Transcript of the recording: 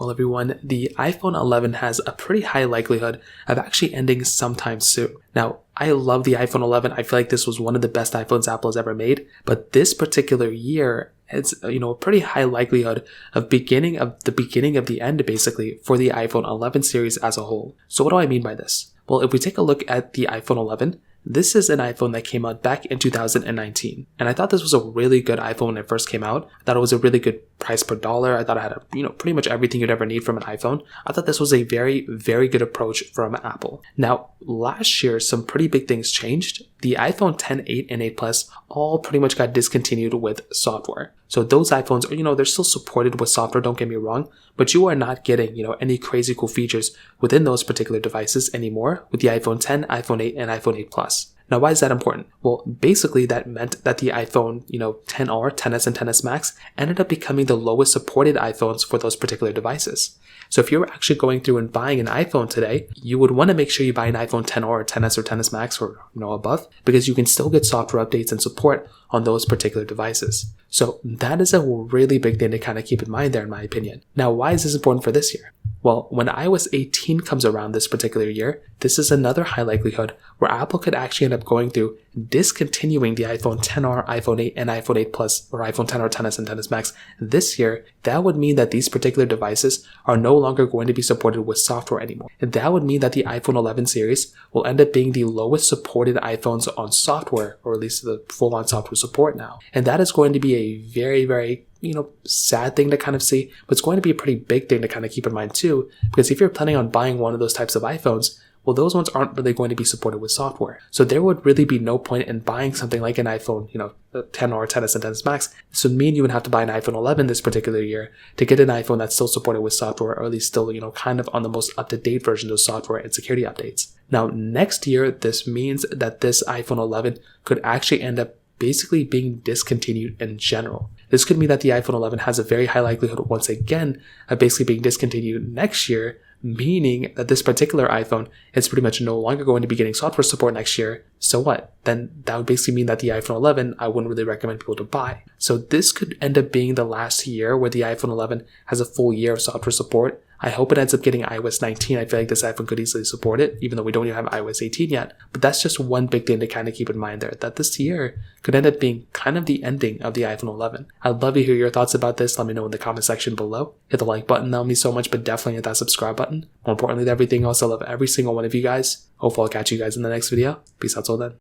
Well, everyone, the iPhone 11 has a pretty high likelihood of actually ending sometime soon. Now, I love the iPhone 11. I feel like this was one of the best iPhones Apple has ever made, but this particular year, it's a pretty high likelihood of the beginning of the end, basically, for the iPhone 11 series as a whole. So what do I mean by this? Well, if we take a look at the iPhone 11, this is an iPhone that came out back in 2019. And I thought this was a really good iPhone when it first came out. I thought it was a really good price per dollar. I thought it had pretty much everything you'd ever need from an iPhone. I thought this was a very, very good approach from Apple. Now, last year, some pretty big things changed. The iPhone 10, 8, and 8 Plus all pretty much got discontinued with software. So those iPhones, they're still supported with software, don't get me wrong, but you are not getting, any crazy cool features within those particular devices anymore with the iPhone 10, iPhone 8, and iPhone 8 Plus. Now, why is that important? Well, basically that meant that the iPhone, 10R, 10S, and 10S Max ended up becoming the lowest supported iPhones for those particular devices. So if you're actually going through and buying an iPhone today, you would want to make sure you buy an iPhone 10R or 10S or 10S Max or, above, because you can still get software updates and support on those particular devices. So that is a really big thing to kind of keep in mind there, in my opinion. Now, why is this important for this year? Well, when iOS 18 comes around this particular year, this is another high likelihood where Apple could actually end up going through discontinuing the iPhone 10R, iPhone 8, and iPhone 8 Plus, or iPhone 10R, 10S, and 10S Max this year. That would mean that these particular devices are no longer going to be supported with software anymore. And that would mean that the iPhone 11 series will end up being the lowest supported iPhones on software, or at least the full-on software support now. And that is going to be a very, very sad thing to kind of see, but it's going to be a pretty big thing to kind of keep in mind too, because if you're planning on buying one of those types of iPhones, well, those ones aren't really going to be supported with software. So there would really be no point in buying something like an iPhone, 10 or 10S and 10S Max. So me and you would have to buy an iPhone 11 this particular year to get an iPhone that's still supported with software, or at least still, kind of on the most up-to-date version of software and security updates. Now, next year, this means that this iPhone 11 could actually end up basically being discontinued in general. This could mean that the iPhone 11 has a very high likelihood once again of basically being discontinued next year, meaning that this particular iPhone is pretty much no longer going to be getting software support next year. So what? Then that would basically mean that the iPhone 11, I wouldn't really recommend people to buy. So this could end up being the last year where the iPhone 11 has a full year of software support. I hope it ends up getting iOS 19. I feel like this iPhone could easily support it, even though we don't even have iOS 18 yet. But that's just one big thing to kind of keep in mind there, that this year could end up being kind of the ending of the iPhone 11. I'd love to hear your thoughts about this. Let me know in the comment section below. Hit the like button, that would mean so much, but definitely hit that subscribe button. More importantly than everything else, I love every single one of you guys. Hopefully I'll catch you guys in the next video. Peace out till then.